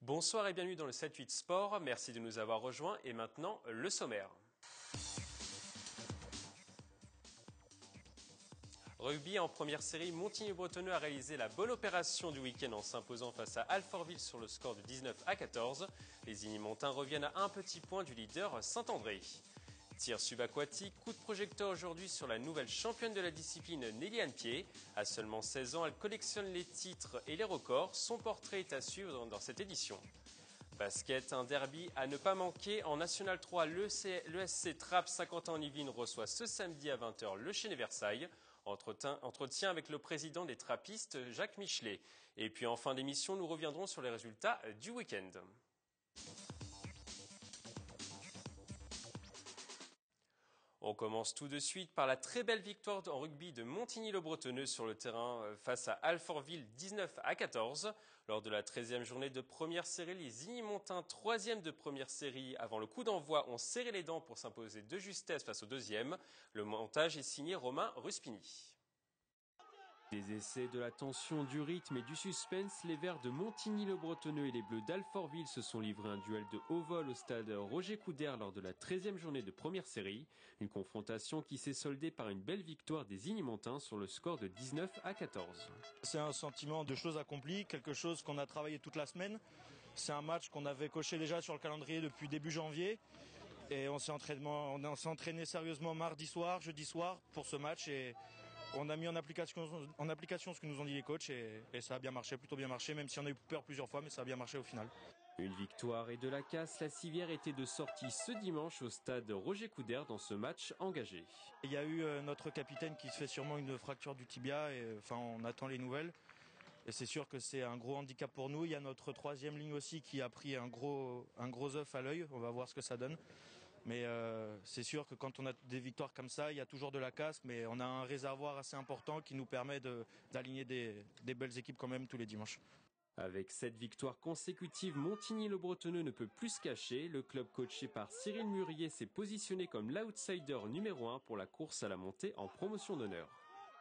Bonsoir et bienvenue dans le 7-8 Sport. Merci de nous avoir rejoints et maintenant le sommaire. Rugby en première série, Montigny-Bretonneux a réalisé la bonne opération du week-end en s'imposant face à Alfortville sur le score de 19-14. Les Igny-Montins reviennent à un petit point du leader Saint-André. Tir subaquatique, coup de projecteur aujourd'hui sur la nouvelle championne de la discipline Nelly-Anne Pied. À seulement 16 ans, elle collectionne les titres et les records. Son portrait est à suivre dans cette édition. Basket, un derby à ne pas manquer. En National 3, le SC Trappes Saint-Quentin-en-Yvelines reçoit ce samedi à 20h le Chénet Versailles. Entretien avec le président des Trappistes, Jacques Michelet. Et puis en fin d'émission, nous reviendrons sur les résultats du week-end. On commence tout de suite par la très belle victoire en rugby de Montigny-le-Bretonneux sur le terrain face à Alfortville 19-14. Lors de la 13e journée de première série, les Igny-Montins, 3e de première série, avant le coup d'envoi, ont serré les dents pour s'imposer de justesse face au deuxième. Le montage est signé Romain Ruspini. Des essais, de la tension, du rythme et du suspense, les Verts de Montigny-le-Bretonneux et les Bleus d'Alfortville se sont livrés un duel de haut vol au stade Roger Coudert lors de la 13e journée de première série. Une confrontation qui s'est soldée par une belle victoire des Igny-Montins sur le score de 19-14. C'est un sentiment de choses accomplies, quelque chose qu'on a travaillé toute la semaine. C'est un match qu'on avait coché déjà sur le calendrier depuis début janvier. Et on s'est entraîné sérieusement mardi soir, jeudi soir pour ce match. Et on a mis en application ce que nous ont dit les coachs et ça a bien marché, plutôt bien marché, même si on a eu peur plusieurs fois, mais ça a bien marché au final. Une victoire et de la casse, la civière était de sortie ce dimanche au stade Roger Coudert dans ce match engagé. Il y a eu notre capitaine qui se fait sûrement une fracture du tibia, et on attend les nouvelles. Et c'est sûr que c'est un gros handicap pour nous. Il y a notre troisième ligne aussi qui a pris un gros œuf à l'œil, on va voir ce que ça donne. Mais c'est sûr que quand on a des victoires comme ça, il y a toujours de la casse, mais on a un réservoir assez important qui nous permet d'aligner des belles équipes quand même tous les dimanches. Avec 7 victoires consécutives, Montigny-le-Bretonneux ne peut plus se cacher. Le club coaché par Cyril Murier s'est positionné comme l'outsider numéro 1 pour la course à la montée en promotion d'honneur.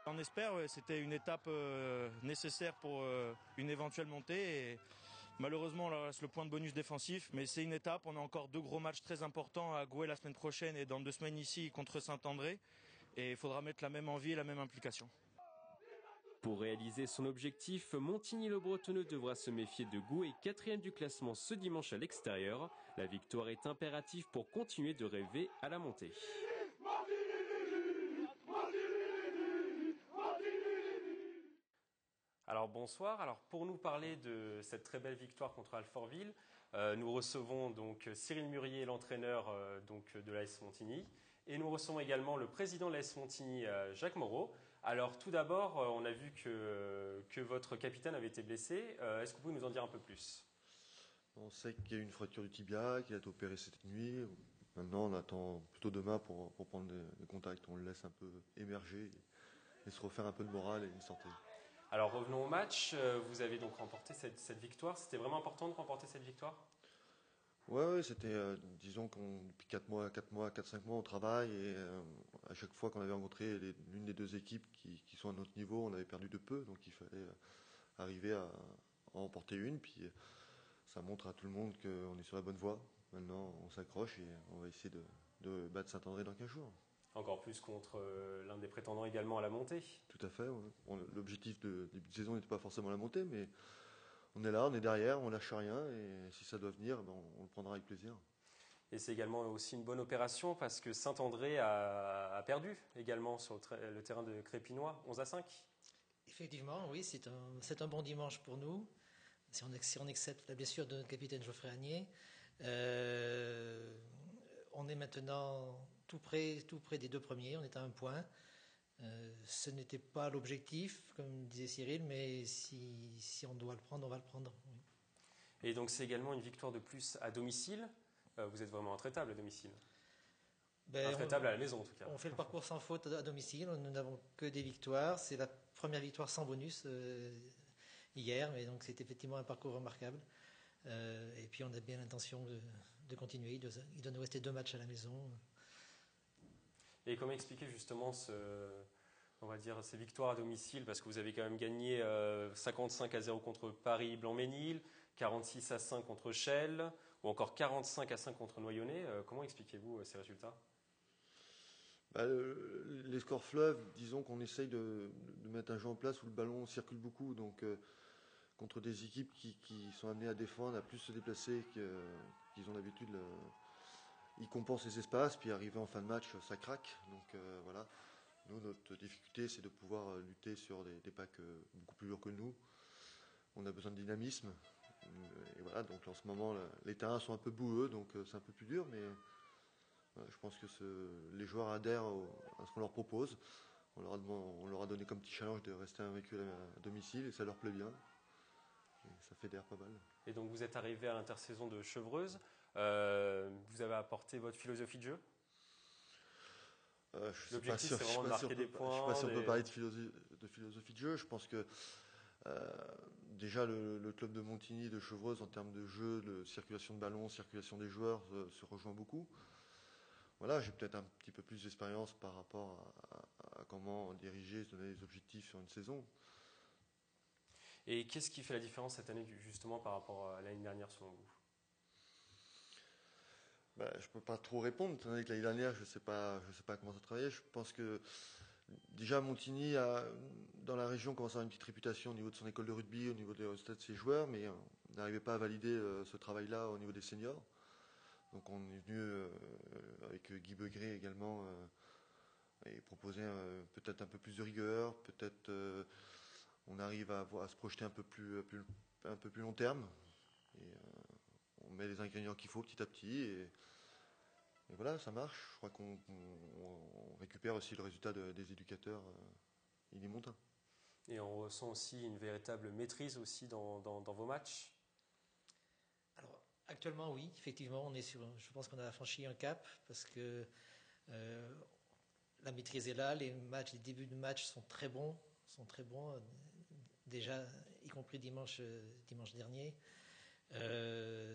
On espère, c'était une étape nécessaire pour une éventuelle montée. Et malheureusement, on leur reste le point de bonus défensif, mais c'est une étape. On a encore 2 gros matchs très importants à Gouet la semaine prochaine et dans 2 semaines ici contre Saint-André. Et il faudra mettre la même envie et la même implication. Pour réaliser son objectif, Montigny-le-Bretonneux devra se méfier de Gouet, 4e du classement ce dimanche à l'extérieur. La victoire est impérative pour continuer de rêver à la montée. Alors bonsoir. Alors pour nous parler de cette très belle victoire contre Alfortville, nous recevons donc Cyril Murier, l'entraîneur de l'AS Montigny, et nous recevons également le président de l'AS Montigny, Jacques Moreau. Alors tout d'abord, on a vu que votre capitaine avait été blessé. Est-ce que vous pouvez nous en dire un peu plus ? On sait qu'il y a eu une fracture du tibia, qu'il a été opéré cette nuit. Maintenant, on attend plutôt demain pour prendre des contacts. On le laisse un peu émerger et se refaire un peu de morale et une santé. Alors revenons au match. Vous avez donc remporté cette victoire. C'était vraiment important de remporter cette victoire ? Ouais, c'était, disons qu'on depuis 4 mois, 4-5 mois, on travaille et à chaque fois qu'on avait rencontré l'une des deux équipes qui sont à notre niveau, on avait perdu de peu, donc il fallait arriver à en remporter une. Puis ça montre à tout le monde qu'on est sur la bonne voie. Maintenant, on s'accroche et on va essayer de battre Saint-André dans 15 jours. Encore plus contre l'un des prétendants également à la montée. Tout à fait. Ouais. L'objectif de début de saison n'était pas forcément la montée, mais on est là, on est derrière, on lâche rien et si ça doit venir, on le prendra avec plaisir. Et c'est également aussi une bonne opération parce que Saint-André a perdu également sur le terrain de Crépinois, 11-5. Effectivement, oui, c'est un bon dimanche pour nous. Si on accepte la blessure de notre capitaine Geoffrey Agnier, on est maintenant tout près des 2 premiers, on est à 1 point. Ce n'était pas l'objectif, comme disait Cyril, mais si on doit le prendre, on va le prendre. Oui. Et donc c'est également une victoire de plus à domicile. Vous êtes vraiment intraitable à domicile. Intraitable à la maison en tout cas. On fait le parcours sans faute à domicile, nous n'avons que des victoires. C'est la première victoire sans bonus hier, mais donc c'est effectivement un parcours remarquable. Et puis on a bien l'intention de continuer. Il doit nous rester 2 matchs à la maison. Et comment expliquer justement on va dire, ces victoires à domicile, parce que vous avez quand même gagné 55-0 contre Paris-Blanc-Ménil, 46-5 contre Chelles, ou encore 45-5 contre Noyonnais. Comment expliquez-vous ces résultats? Les scores fleuves, disons qu'on essaye de mettre un jeu en place où le ballon circule beaucoup. Donc, contre des équipes qui sont amenées à défendre, à plus se déplacer qu'ils ont l'habitude, ils compensent les espaces, puis arrivé en fin de match, ça craque. Donc voilà. Nous, notre difficulté, c'est de pouvoir lutter sur des packs beaucoup plus lourds que nous. On a besoin de dynamisme. Et voilà, donc en ce moment, les terrains sont un peu boueux, donc c'est un peu plus dur, mais je pense que les joueurs adhèrent à ce qu'on leur propose. On leur a donné comme petit challenge de rester invaincu à domicile, et ça leur plaît bien. Et ça fédère pas mal. Et donc vous êtes arrivé à l'intersaison de Chevreuse. Vous avez apporté votre philosophie de jeu? L'objectif, c'est vraiment de marquer des points. Je ne sais pas si on peut parler de philosophie de jeu. Je pense que déjà le club de Montigny, de Chevreuse, en termes de jeu, de circulation de ballon, circulation des joueurs, se rejoint beaucoup. Voilà, j'ai peut-être un petit peu plus d'expérience par rapport à comment diriger, se donner des objectifs sur une saison. Et qu'est-ce qui fait la différence cette année, justement, par rapport à l'année dernière, selon vous? Je ne peux pas trop répondre, étant donné que l'année dernière, je ne sais pas comment ça travaillait. Je pense que déjà Montigny, dans la région, commence à avoir une petite réputation au niveau de son école de rugby, au niveau des résultats de ses joueurs, mais on n'arrivait pas à valider ce travail-là au niveau des seniors. Donc on est venu avec Guy Begré également et proposer peut-être un peu plus de rigueur, peut-être on arrive à se projeter un peu plus long terme. Et on met les ingrédients qu'il faut petit à petit et voilà, ça marche. Je crois qu'on récupère aussi le résultat des éducateurs illimontains. Et on ressent aussi une véritable maîtrise aussi dans vos matchs? Alors, actuellement, oui, effectivement, je pense qu'on a franchi un cap parce que la maîtrise est là. Les débuts de match sont très bons. Déjà, y compris dimanche dernier.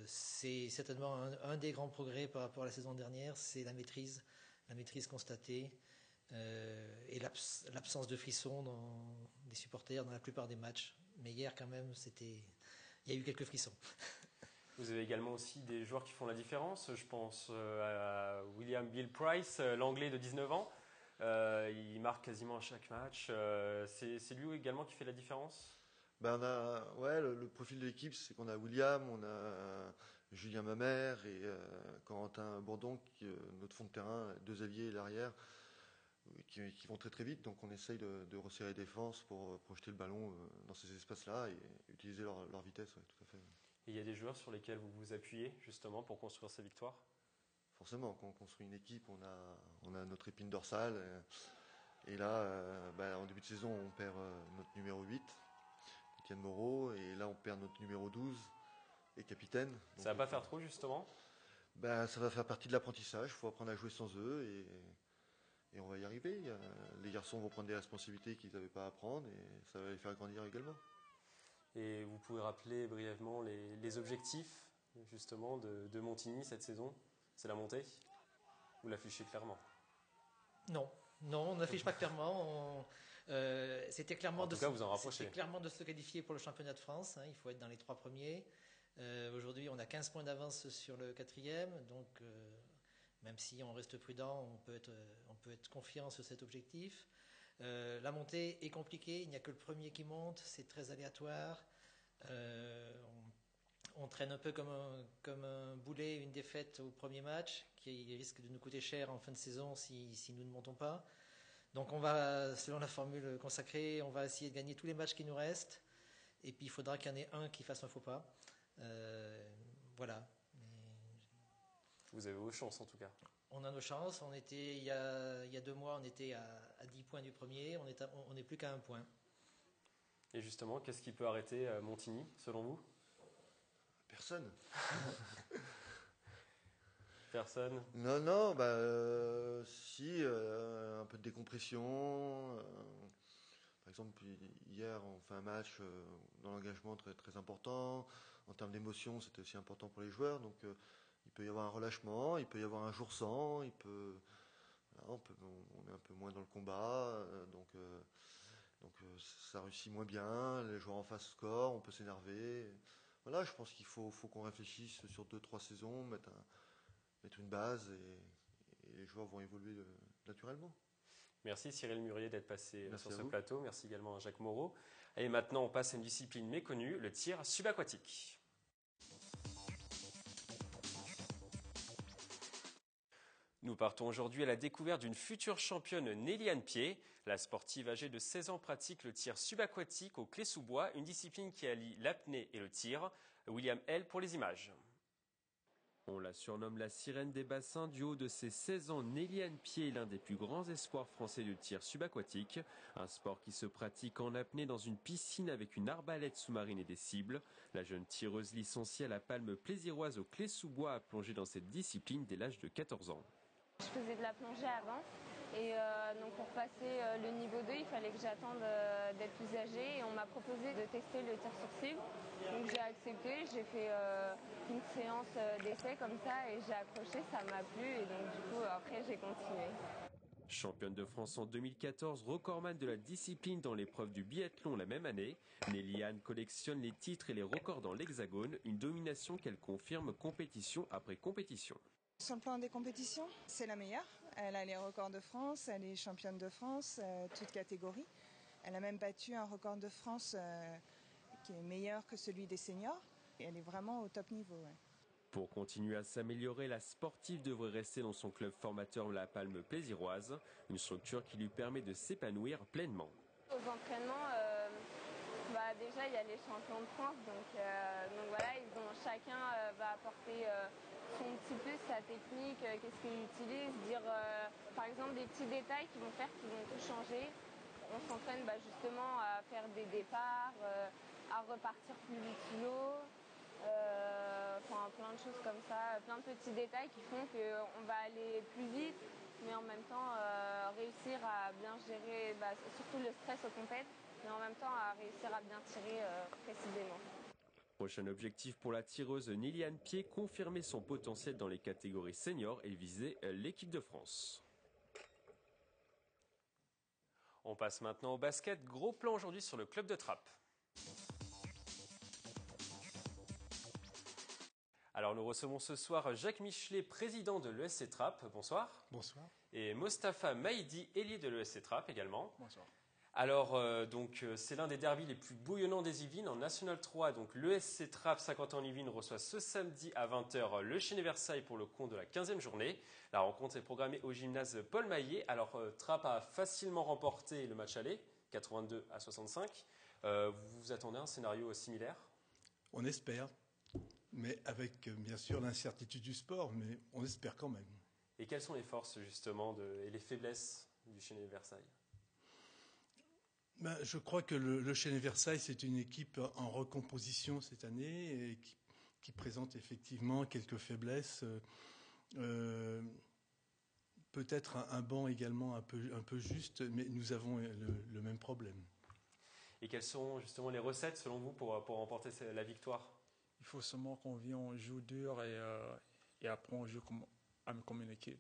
C'est certainement un des grands progrès par rapport à la saison dernière, c'est la maîtrise constatée et l'absence de frissons des supporters dans la plupart des matchs. Mais hier, quand même, il y a eu quelques frissons. Vous avez également aussi des joueurs qui font la différence. Je pense à William Bill Price, l'anglais de 19 ans. Il marque quasiment à chaque match. C'est lui également qui fait la différence? Le profil de l'équipe, c'est qu'on a William, on a Julien Mamère et Corentin Bourdon, notre fond de terrain, deux alliés et l'arrière, qui vont très très vite. Donc on essaye de resserrer les défenses pour projeter le ballon dans ces espaces-là et utiliser leur vitesse, ouais, tout à fait. Et il y a des joueurs sur lesquels vous vous appuyez justement pour construire ces victoires? Forcément, quand on construit une équipe, on a notre épine dorsale. Et là, en début de saison, on perd notre numéro 8. Étienne Moreau, et là on perd notre numéro 12 et capitaine. Donc ça va pas faire trop justement? Ça va faire partie de l'apprentissage, il faut apprendre à jouer sans eux et on va y arriver. Les garçons vont prendre des responsabilités qu'ils n'avaient pas à prendre et ça va les faire grandir également. Et vous pouvez rappeler brièvement les objectifs justement de Montigny cette saison? C'est la montée? Vous l'affichez clairement? Non, on n'affiche pas clairement. C'était clairement vous en rapprochez. C'était clairement de se qualifier pour le championnat de France. Il faut être dans les 3 premiers. Aujourd'hui, on a 15 points d'avance sur le 4e. Donc, même si on reste prudent, on peut être confiant sur cet objectif. La montée est compliquée. Il n'y a que le premier qui monte. C'est très aléatoire. On traîne un peu comme un boulet, une défaite au premier match qui risque de nous coûter cher en fin de saison si nous ne montons pas. Donc on va, selon la formule consacrée, on va essayer de gagner tous les matchs qui nous restent. Et puis il faudra qu'il y en ait un qui fasse un faux pas. Voilà. Vous avez vos chances en tout cas. On a nos chances. Il y a 2 mois, on était à 10 points du premier. On n'est plus qu'à 1 point. Et justement, qu'est-ce qui peut arrêter Montigny, selon vous? Personne. Personne? Non, si, un peu de décompression. Par exemple, hier, on fait un match dans l'engagement très, très important. En termes d'émotion, c'était aussi important pour les joueurs. Donc, il peut y avoir un relâchement, il peut y avoir un jour sans, Là, on est un peu moins dans le combat, donc ça réussit moins bien, les joueurs en face scorent, on peut s'énerver. Voilà, je pense qu'il faut qu'on réfléchisse sur 2-3 saisons, mettre une base et les joueurs vont évoluer naturellement. Merci Cyril Murier d'être passé Merci sur à ce vous. plateau. Merci également à Jacques Moreau. Et maintenant, on passe à une discipline méconnue, le tir subaquatique. Nous partons aujourd'hui à la découverte d'une future championne Nelly-Anne Pied. La sportive âgée de 16 ans pratique le tir subaquatique au clé-sous-bois, une discipline qui allie l'apnée et le tir. William L pour les images. On la surnomme la sirène des bassins. Du haut de ses 16 ans, Nelly-Anne Pied est l'un des plus grands espoirs français du tir subaquatique. Un sport qui se pratique en apnée dans une piscine avec une arbalète sous-marine et des cibles. La jeune tireuse licenciée à la Palme Plaisiroise au Clé-sous-Bois a plongé dans cette discipline dès l'âge de 14 ans. Je faisais de la plongée avant et donc pour passer le niveau 2, il fallait que j'attende d'être plus âgée et on m'a proposé de tester le tir sur cible. Donc j'ai accepté, j'ai fait une séance d'essai comme ça et j'ai accroché, ça m'a plu et donc du coup après j'ai continué. Championne de France en 2014, recordman de la discipline dans l'épreuve du biathlon la même année, Nelly-Anne collectionne les titres et les records dans l'Hexagone, une domination qu'elle confirme compétition après compétition. Sur le plan des compétitions, c'est la meilleure. Elle a les records de France, elle est championne de France, toutes catégories. Elle a même battu un record de France qui est meilleur que celui des seniors. Et elle est vraiment au top niveau. Ouais. Pour continuer à s'améliorer, la sportive devrait rester dans son club formateur La Palme Plaisiroise, une structure qui lui permet de s'épanouir pleinement. Aux entraînements, déjà il y a les champions de France, donc voilà, chacun va apporter son petit plus, sa technique, qu'est-ce qu'il utilise, dire par exemple des petits détails qui vont tout changer. On s'entraîne justement à faire des départs, à repartir plus vite sous l'eau, plein de choses comme ça, plein de petits détails qui font qu'on va aller plus vite, mais en même temps réussir à bien gérer, surtout le stress aux compètes, mais en même temps à réussir à bien tirer précisément. Prochain objectif pour la tireuse Nelly-Anne Pied, confirmer son potentiel dans les catégories seniors et viser l'équipe de France. On passe maintenant au basket. Gros plan aujourd'hui sur le club de Trappes. Alors nous recevons ce soir Jacques Michelet, président de l'ESC Trappes. Bonsoir. Bonsoir. Et Mostafa Maïdi, ailier de l'ESC Trappes également. Bonsoir. Alors, c'est l'un des derbys les plus bouillonnants des Yvelines en National 3. Donc, l'ESC Trappes 50 ans Yvelines reçoit ce samedi à 20h le Chénet-Versailles pour le compte de la 15e journée. La rencontre est programmée au gymnase Paul Maillet. Alors, Trappes a facilement remporté le match aller, 82-65. Vous vous attendez à un scénario similaire ? On espère, mais avec bien sûr l'incertitude du sport, mais on espère quand même. Et quelles sont les forces justement et les faiblesses du Chénet-Versailles ? Je crois que le Chénet-Versailles, c'est une équipe en recomposition cette année et qui présente effectivement quelques faiblesses. Peut-être un banc également un peu juste, mais nous avons le même problème. Et quelles sont justement les recettes selon vous pour remporter la victoire ? Il faut seulement qu'on vienne, on joue dur et après on joue comme une équipe.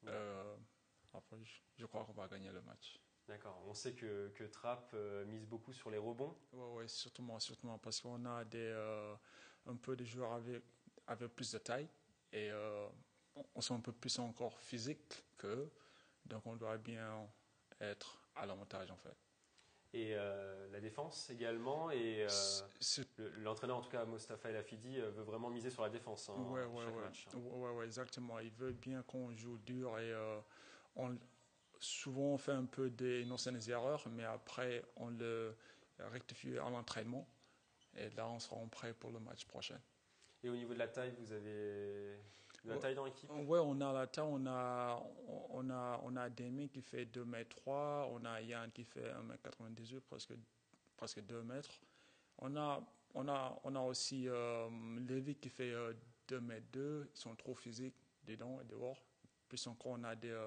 Après, je crois qu'on va gagner le match. D'accord. On sait que Trappes mise beaucoup sur les rebonds. Oui, surtout parce qu'on a un peu des joueurs avec plus de taille et on sont un peu plus encore physique qu'eux. Donc on doit bien être à l'avantage en fait. Et la défense également. Et l'entraîneur, en tout cas Mostafa El Afidi, veut vraiment miser sur la défense chaque match. Oui, exactement. Il veut bien qu'on joue dur et souvent on fait un peu des anciennes erreurs, mais après on le rectifie à l'entraînement et là on sera prêt pour le match prochain. Et au niveau de la taille, vous avez de la taille dans l'équipe ? Oui, on a la taille, on a Demi qui fait 2m3, on a Yann qui fait 1m98, presque 2 mètres. On a aussi Lévi qui fait 2m2, ils sont trop physiques dedans et dehors. Puis encore on a des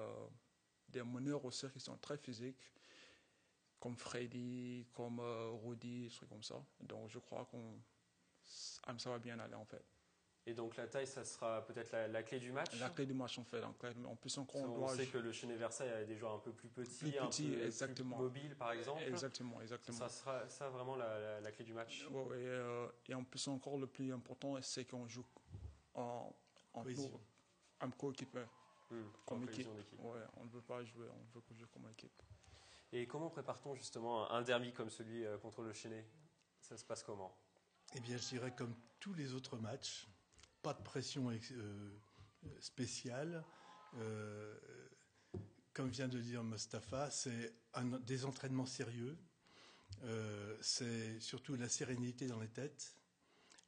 meneurs aussi qui sont très physiques, comme Freddy, comme Rudy, des trucs comme ça. Donc je crois que ça va bien aller en fait. Et donc la taille, ça sera peut-être la clé du match. La clé du match, en fait. En plus, on sait que le Chenet-Versailles a des joueurs un peu plus petits, un peu exactement. plus mobiles, par exemple. Exactement. Ça sera ça vraiment la clé du match. Et en plus encore, le plus important, c'est qu'on joue en coéquipier. Comme équipe. Ouais, on ne veut pas jouer, on veut jouer comme équipe. Et comment prépare-t-on justement un derby comme celui contre le Chenet? Ça se passe comment? Eh bien, je dirais comme tous les autres matchs, pas de pression spéciale. Comme vient de dire Mostafa, c'est des entraînements sérieux. C'est surtout la sérénité dans les têtes,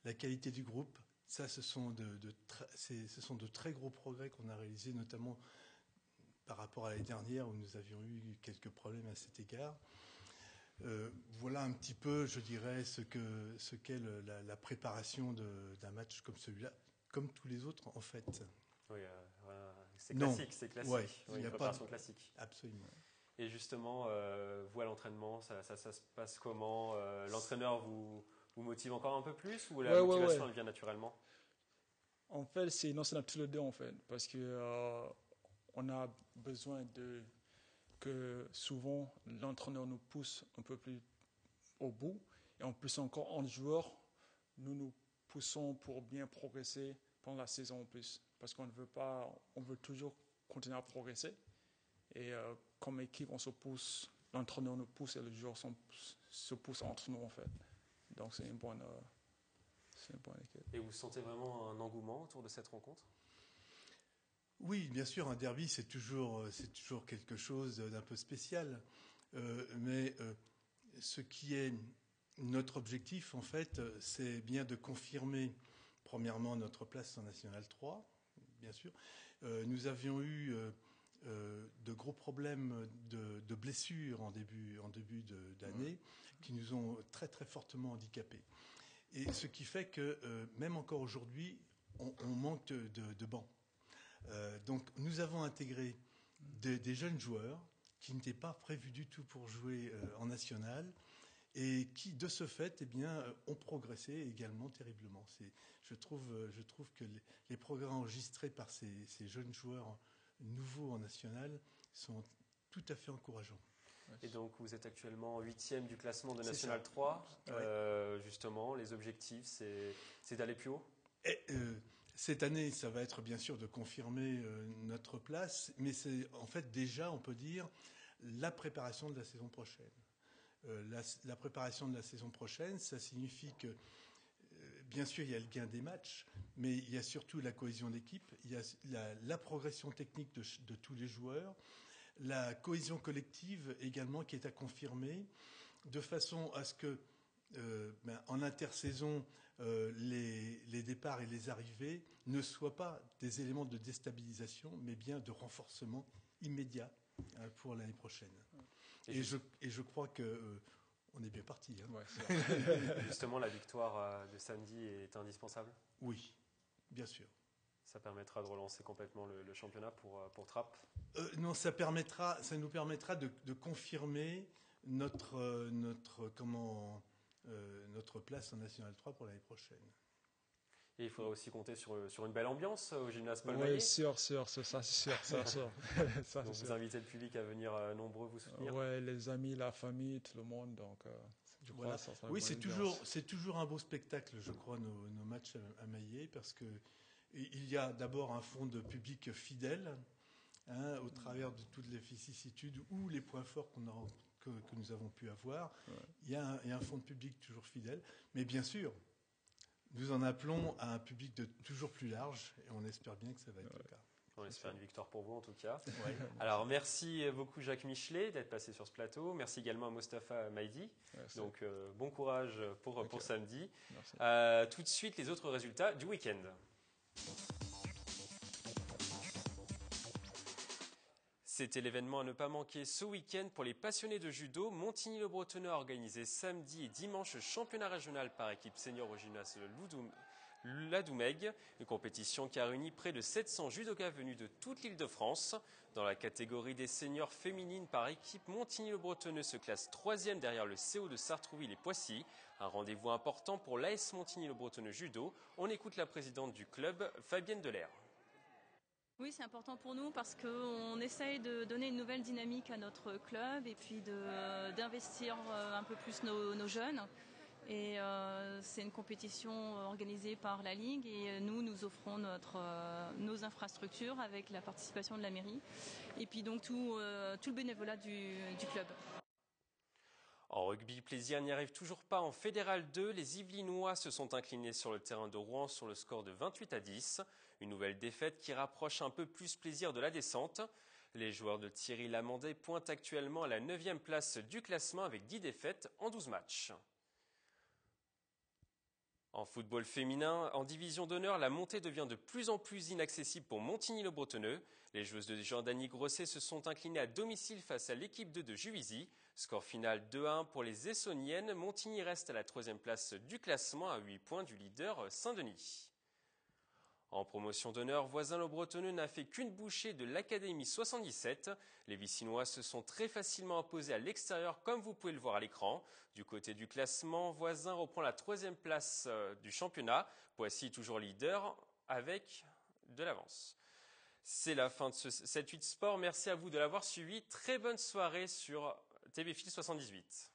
la qualité du groupe. Ça, ce sont de très gros progrès qu'on a réalisés, notamment par rapport à l'année dernière où nous avions eu quelques problèmes à cet égard. Voilà un petit peu, je dirais, ce qu'est la préparation d'un match comme celui-là, comme tous les autres en fait. Oui, c'est classique, c'est classique. Ouais, une préparation classique. Absolument. Et justement, vous à l'entraînement, ça se passe comment? L'entraîneur vous motive encore un peu plus ou la motivation elle vient naturellement? En fait, c'est tous les deux en fait, parce que on a besoin que souvent l'entraîneur nous pousse un peu plus au bout. Et en plus encore, en joueur, nous poussons pour bien progresser pendant la saison en plus. Parce qu'on ne veut pas, on veut toujours continuer à progresser. Et comme équipe, on se pousse, l'entraîneur nous pousse et les joueurs se poussent entre nous en fait. Donc c'est une bonne équipe. Et vous sentez vraiment un engouement autour de cette rencontre? Oui, bien sûr, un derby, c'est toujours quelque chose d'un peu spécial. Mais ce qui est notre objectif, en fait, c'est bien de confirmer, premièrement, notre place en National 3, bien sûr. Nous avions eu de gros problèmes de blessures en début d'année qui nous ont très, très fortement handicapés. Et ce qui fait que, même encore aujourd'hui, on manque de bancs. Donc nous avons intégré des jeunes joueurs qui n'étaient pas prévus du tout pour jouer en national et qui de ce fait ont progressé également terriblement. Je trouve que les progrès enregistrés par ces jeunes joueurs nouveaux en national sont tout à fait encourageants. Et donc vous êtes actuellement 8e du classement de National 3. Justement, les objectifs, c'est d'aller plus haut? Cette année, ça va être bien sûr de confirmer notre place, mais c'est en fait déjà, on peut dire, la préparation de la saison prochaine. La préparation de la saison prochaine, ça signifie que, bien sûr, il y a le gain des matchs, mais il y a surtout la cohésion d'équipe, il y a la progression technique de tous les joueurs, la cohésion collective également qui est à confirmer, de façon à ce que, en intersaison, les départs et les arrivées ne soient pas des éléments de déstabilisation, mais bien de renforcement immédiat pour l'année prochaine. Et je crois qu'on est bien parti. Justement, la victoire de samedi est indispensable? Oui, bien sûr. Ça permettra de relancer complètement le championnat pour Trappes? Non, ça nous permettra de confirmer notre place en National 3 pour l'année prochaine. Et il faudra aussi compter sur une belle ambiance au gymnase Paul Maillet. Oui, sûr, ça c'est sûr. Donc vous invitez le public à venir nombreux vous soutenir? Oui, les amis, la famille, tout le monde. Donc, je crois que ça sera oui, c'est toujours un beau spectacle, je crois, nos matchs à Maillet, parce que il y a d'abord un fond de public fidèle, au travers de toutes les vicissitudes ou les points forts que nous avons pu avoir. Ouais. Il y a un fond de public toujours fidèle, mais bien sûr, nous en appelons à un public de toujours plus large et on espère bien que ça va être le cas. On espère une victoire pour vous en tout cas. Ouais. Alors merci beaucoup Jacques Michelet d'être passé sur ce plateau. Merci également à Mostafa Maïdi. Merci. Donc bon courage pour samedi. Tout de suite les autres résultats du week-end. C'était l'événement à ne pas manquer ce week-end pour les passionnés de judo. Montigny-le-Bretonneux a organisé samedi et dimanche le championnat régional par équipe senior au gymnase la Doumègue, une compétition qui a réuni près de 700 judokas venus de toute l'Île-de-France. Dans la catégorie des seniors féminines par équipe, Montigny-le-Bretonneux se classe 3e derrière le CO de Sartrouville et Poissy. Un rendez-vous important pour l'AS Montigny-le-Bretonneux Judo. On écoute la présidente du club, Fabienne Delair. Oui, c'est important pour nous parce qu'on essaye de donner une nouvelle dynamique à notre club et puis d'investir un peu plus nos jeunes. Et c'est une compétition organisée par la Ligue et nous offrons nos infrastructures avec la participation de la mairie et puis donc tout le bénévolat du club. En rugby, plaisir n'y arrive toujours pas en Fédéral 2. Les Yvelinois se sont inclinés sur le terrain de Rouen sur le score de 28-10. Une nouvelle défaite qui rapproche un peu plus plaisir de la descente. Les joueurs de Thierry Lamandé pointent actuellement à la 9e place du classement avec 10 défaites en 12 matchs. En football féminin, en division d'honneur, la montée devient de plus en plus inaccessible pour Montigny-le-Bretonneux. Les joueuses de Jean-Dany Grosset se sont inclinées à domicile face à l'équipe 2 de Juvisy. Score final 2-1 pour les Essonniennes. Montigny reste à la 3e place du classement à 8 points du leader Saint-Denis. En promotion d'honneur, Voisin-le-Bretonneux n'a fait qu'une bouchée de l'Académie 77. Les Vicinois se sont très facilement imposés à l'extérieur comme vous pouvez le voir à l'écran. Du côté du classement, Voisin reprend la 3e place du championnat. Poissy toujours leader avec de l'avance. C'est la fin de ce 7-8 Sport. Merci à vous de l'avoir suivi. Très bonne soirée sur TV Fil 78.